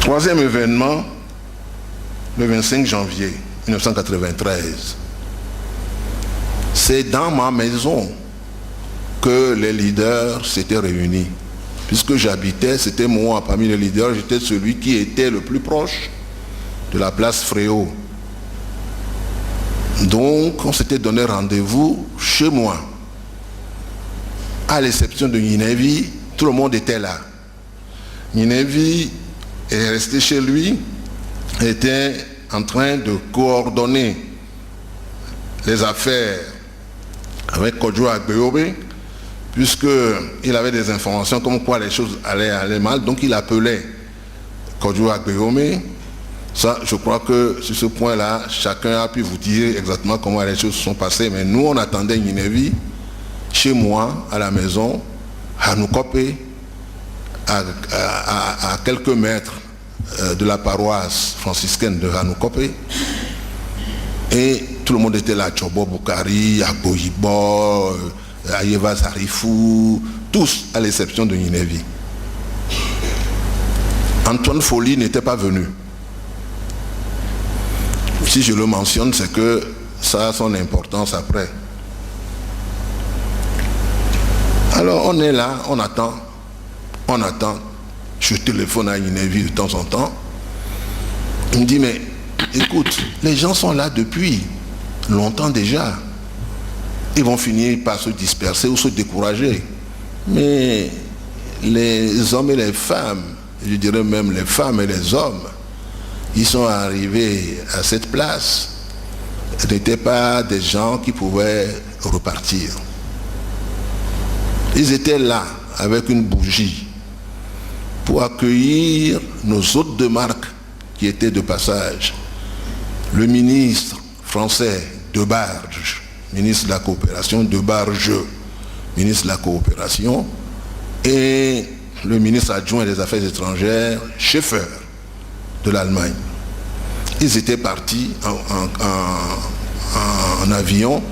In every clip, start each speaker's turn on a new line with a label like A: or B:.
A: Troisième événement, le 25 janvier 1993. C'est dans ma maison que les leaders s'étaient réunis. Puisque j'habitais, c'était moi, parmi les leaders, j'étais celui qui était le plus proche de la place Fréau. Donc, on s'était donné rendez-vous chez moi. À l'exception de Ninevi, tout le monde était là. Ninevi est resté chez lui, était en train de coordonner les affaires avec Kodjo Agbeobe, puisqu'il avait des informations comme quoi les choses allaient mal, donc il appelait Kodjo Agbeobe. Ça, je crois que sur ce point-là, chacun a pu vous dire exactement comment les choses se sont passées, mais nous, on attendait Ninevi chez moi, à la maison, à Noukope, à quelques mètres de la paroisse franciscaine de Hanoukope, et tout le monde était là, Tchobo Boukari, Agboyibo, Ayeva Zarifou, tous à l'exception de Ninevi. Antoine Folly n'était pas venu. Si je le mentionne, c'est que ça a son importance après. Alors on est là, on attend. Je téléphone à Ninevi de temps en temps. Il me dit, mais écoute, les gens sont là depuis longtemps déjà. Ils vont finir par se disperser ou se décourager. Mais les hommes et les femmes, je dirais même les femmes et les hommes, ils sont arrivés à cette place. Ce n'étaient pas des gens qui pouvaient repartir. Ils étaient là avec une bougie pour accueillir nos hôtes de marque qui étaient de passage. Le ministre français Debarge, ministre de la coopération, Debarge, ministre de la coopération, et le ministre adjoint des Affaires étrangères, Schaeffer, de l'Allemagne. Ils étaient partis en avion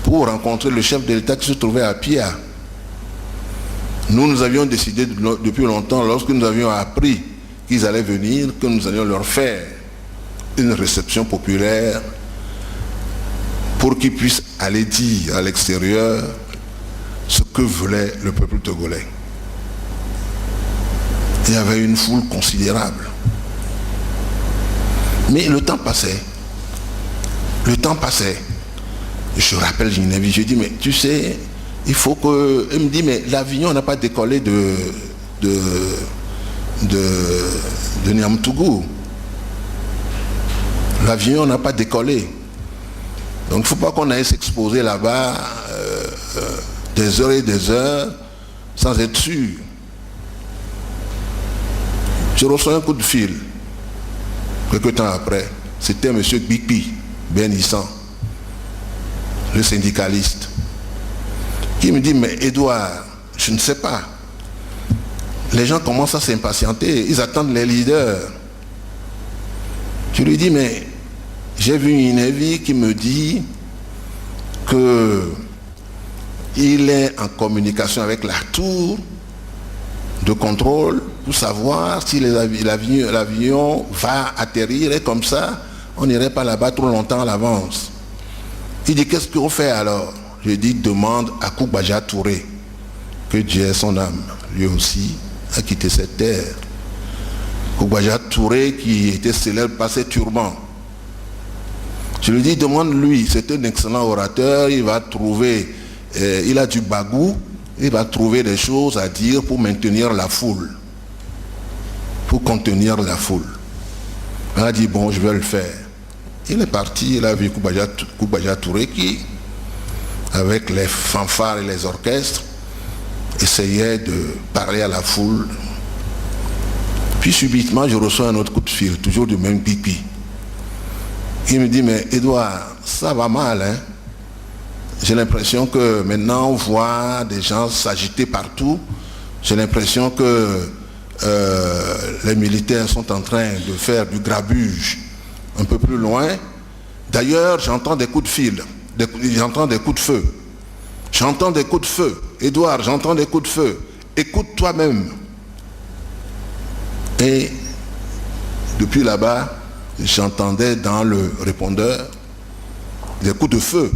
A: pour rencontrer le chef de l'État qui se trouvait à Pia. Nous avions décidé depuis longtemps, lorsque nous avions appris qu'ils allaient venir, que nous allions leur faire une réception populaire pour qu'ils puissent aller dire à l'extérieur ce que voulait le peuple togolais. Il y avait une foule considérable. Mais le temps passait. Le temps passait. Je rappelle Ninevi, je dis, mais tu sais, il faut que... Il me dit, mais l'avion n'a pas décollé de Niamtougou. L'avion n'a pas décollé. Donc il ne faut pas qu'on aille s'exposer là-bas des heures et des heures sans être sûr. Je reçois un coup de fil. Quelque temps après, c'était M. Gbikpi Benissan, le syndicaliste, qui me dit, mais Edouard, je ne sais pas. Les gens commencent à s'impatienter, ils attendent les leaders. Je lui dis, mais j'ai vu une Ninevi qui me dit qu'il est en communication avec la tour de contrôle pour savoir si l'avion va atterrir, et comme ça, on n'irait pas là-bas trop longtemps à l'avance. Il dit, qu'est-ce qu'on fait alors? Je dis, demande à Koukbaja Touré, que Dieu ait son âme, lui aussi a quitté cette terre. Koukbaja Touré qui était célèbre par ses turbans. Je lui dis, demande-lui, c'est un excellent orateur, il va trouver, il a du bagou, il va trouver des choses à dire pour maintenir la foule, pour contenir la foule. Il a dit, bon, je vais le faire. Il est parti, il a vu Koukbaja Touré qui, avec les fanfares et les orchestres, essayait de parler à la foule. Puis subitement, je reçois un autre coup de fil, toujours du même pipi. Il me dit, mais Edouard, ça va mal, hein? J'ai l'impression que maintenant on voit des gens s'agiter partout. J'ai l'impression que les militaires sont en train de faire du grabuge un peu plus loin. D'ailleurs, j'entends des coups de fil, j'entends des coups de feu. J'entends des coups de feu. Edouard, j'entends des coups de feu. Écoute toi-même. Et depuis là-bas, j'entendais dans le répondeur des coups de feu.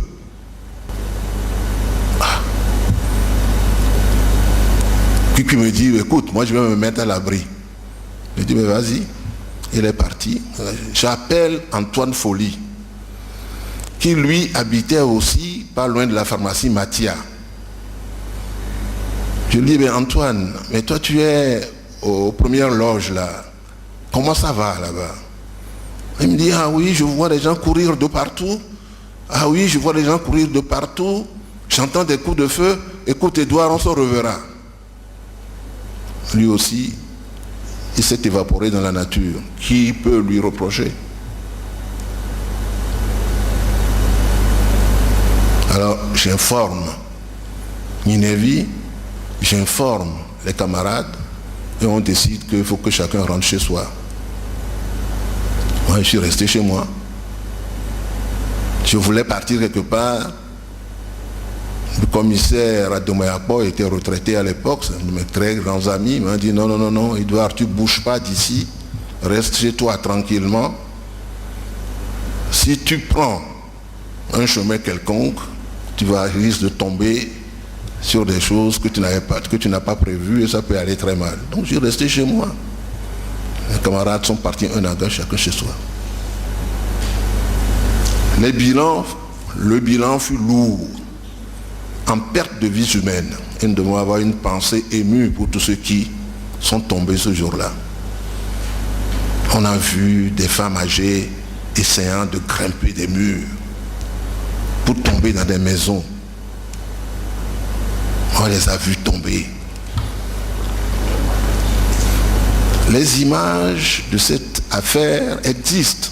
A: Qui me dit, écoute, moi je vais me mettre à l'abri. Je dis, mais vas-y. Il est parti. J'appelle Antoine Folly, qui lui habitait aussi pas loin de la pharmacie Mathia. Je lui dis, mais Antoine, mais toi tu es aux premières loges là. Comment ça va là-bas? Il me dit, ah oui, je vois des gens courir de partout. Ah oui, je vois des gens courir de partout. J'entends des coups de feu. Écoute, Edouard, on se reverra. Lui aussi, il s'est évaporé dans la nature. Qui peut lui reprocher? Alors, j'informe Ninévi, j'informe les camarades, et on décide qu'il faut que chacun rentre chez soi. Moi, je suis resté chez moi. Je voulais partir quelque part. Le commissaire Adomayakbo était retraité à l'époque, c'est un de mes très grands amis. Il m'a dit non, non, non, non, Edouard, tu ne bouges pas d'ici, reste chez toi tranquillement. Si tu prends un chemin quelconque, tu vas risquer de tomber sur des choses que tu n'as pas prévues et ça peut aller très mal. Donc je suis resté chez moi. Les camarades sont partis un à un, chacun chez soi. Le bilan fut lourd, en perte de vies humaines. Et nous devons avoir une pensée émue pour tous ceux qui sont tombés ce jour-là. On a vu des femmes âgées essayant de grimper des murs pour tomber dans des maisons. On les a vus tomber. Les images de cette affaire existent.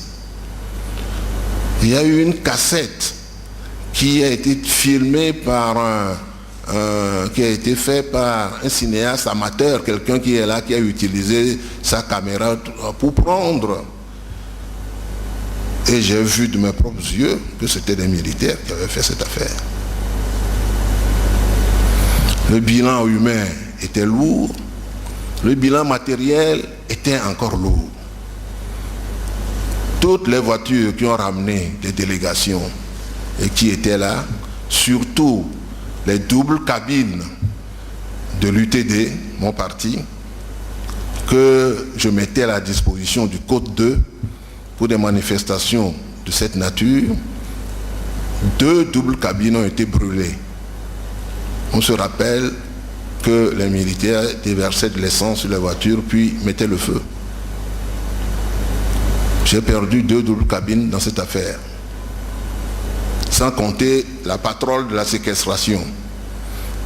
A: Il y a eu une cassette qui a été filmée par qui a été fait par un cinéaste amateur, quelqu'un qui est là, qui a utilisé sa caméra pour prendre. Et j'ai vu de mes propres yeux que c'était des militaires qui avaient fait cette affaire. Le bilan humain était lourd, le bilan matériel était encore lourd. Toutes les voitures qui ont ramené des délégations et qui étaient là, surtout les doubles cabines de l'UTD, mon parti, que je mettais à la disposition du Côte 2 pour des manifestations de cette nature, 2 doubles cabines ont été brûlées. On se rappelle que les militaires déversaient de l'essence sur les voitures puis mettaient le feu. J'ai perdu 2 doubles cabines dans cette affaire. Sans compter la patrouille de la séquestration.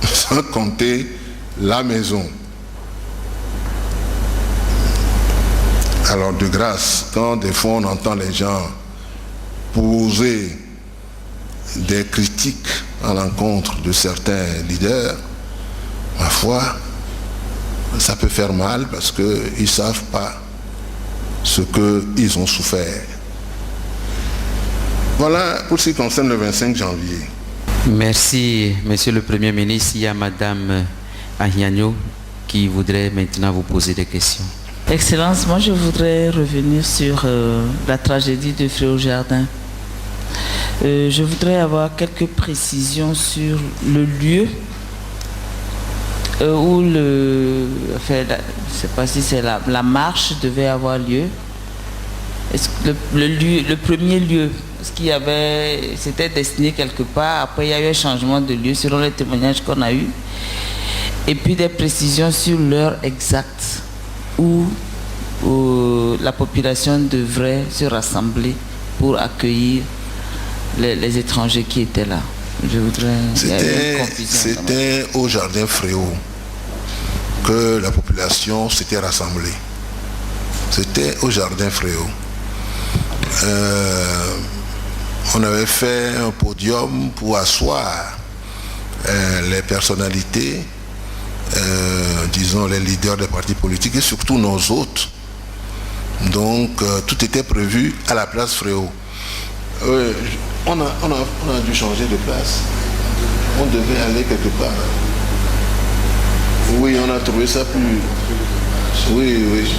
A: Sans compter la maison. Alors de grâce, quand des fois on entend les gens poser des critiques à l'encontre de certains leaders, ma foi, ça peut faire mal parce qu'ils ne savent pas ce qu'ils ont souffert. Voilà pour ce qui concerne le 25 janvier.
B: Merci, Monsieur le Premier ministre. Il y a Madame Ahiagno qui voudrait maintenant vous poser des questions.
C: Excellence, moi je voudrais revenir sur la tragédie de Fréau-Jardin. Je voudrais avoir quelques précisions sur le lieu où je ne sais pas si c'est la marche devait avoir lieu. Est-ce que le premier lieu, est-ce qu'il y avait, c'était destiné quelque part, après il y a eu un changement de lieu selon les témoignages qu'on a eus, et puis des précisions sur l'heure exacte où la population devrait se rassembler pour accueillir les étrangers qui étaient là. Je voudrais...
A: C'était au jardin Fréau que la population s'était rassemblée. C'était au jardin Fréau. On avait fait un podium pour asseoir les personnalités, disons les leaders des partis politiques et surtout nos hôtes. Donc tout était prévu à la place Fréau. On a dû changer de place. On devait aller quelque part. Oui, on a trouvé ça plus... Oui, oui.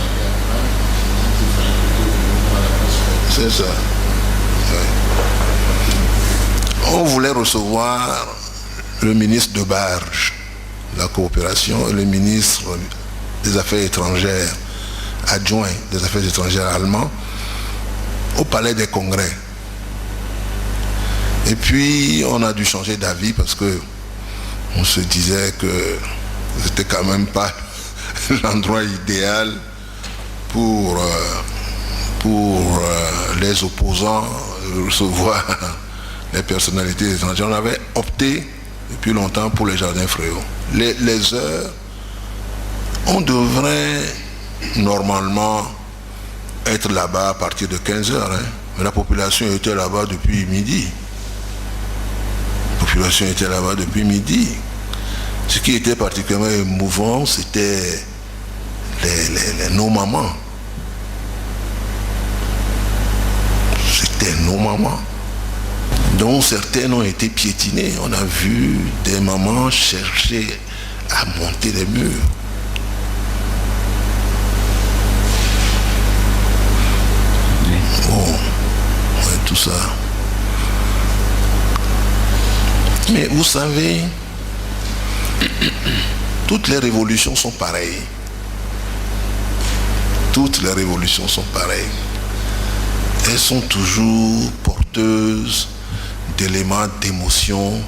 A: C'est ça. Ouais. On voulait recevoir le ministre de Barge, la coopération, et le ministre des Affaires étrangères, adjoint des Affaires étrangères allemand, au Palais des Congrès. Et puis, on a dû changer d'avis parce que on se disait que c'était quand même pas l'endroit idéal pour les opposants recevoir les personnalités étrangères. On avait opté depuis longtemps pour les jardins Fréaux. Les heures, on devrait normalement être là-bas à partir de 15 heures. Hein. Mais la population était là-bas depuis midi. La population était là-bas depuis midi. Ce qui était particulièrement émouvant, c'était nos mamans. C'était nos mamans. Dont certaines ont été piétinées. On a vu des mamans chercher à monter les murs. Bon, ouais, tout ça. Mais vous savez, toutes les révolutions sont pareilles. Toutes les révolutions sont pareilles. Elles sont toujours porteuses d'éléments d'émotion,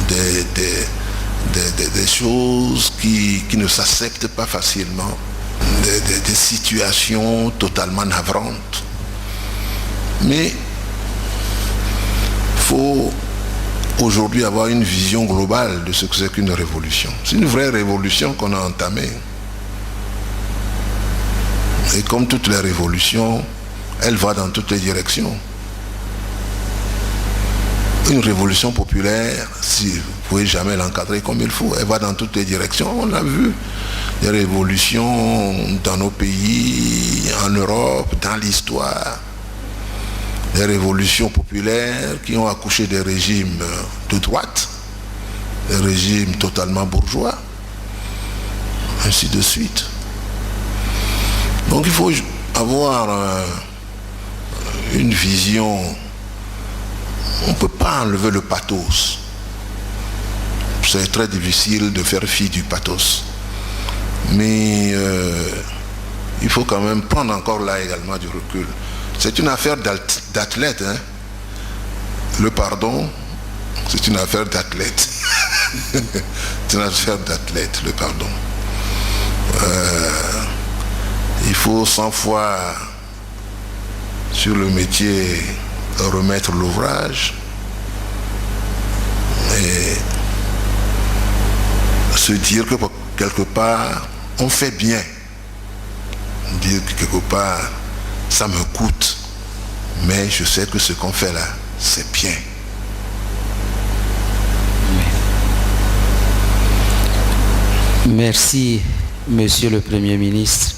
A: des choses qui ne s'acceptent pas facilement, des situations totalement navrantes. Mais il faut aujourd'hui avoir une vision globale de ce que c'est qu'une révolution. C'est une vraie révolution qu'on a entamée. Et comme toutes les révolutions, elle va dans toutes les directions. Une révolution populaire, si vous ne pouvez jamais l'encadrer comme il faut, elle va dans toutes les directions. On l'a vu, des révolutions dans nos pays, en Europe, dans l'histoire. Des révolutions populaires qui ont accouché des régimes de droite, des régimes totalement bourgeois, ainsi de suite. Donc il faut avoir une vision. On ne peut pas enlever le pathos. C'est très difficile de faire fi du pathos. Mais il faut quand même prendre encore là également du recul. C'est une affaire d'athlète. Hein? Le pardon, c'est une affaire d'athlète. C'est une affaire d'athlète, le pardon. Il faut 100 fois sur le métier remettre l'ouvrage et se dire que quelque part on fait bien, dire que quelque part ça me coûte, mais je sais que ce qu'on fait là c'est bien.
B: Merci, Monsieur le Premier ministre.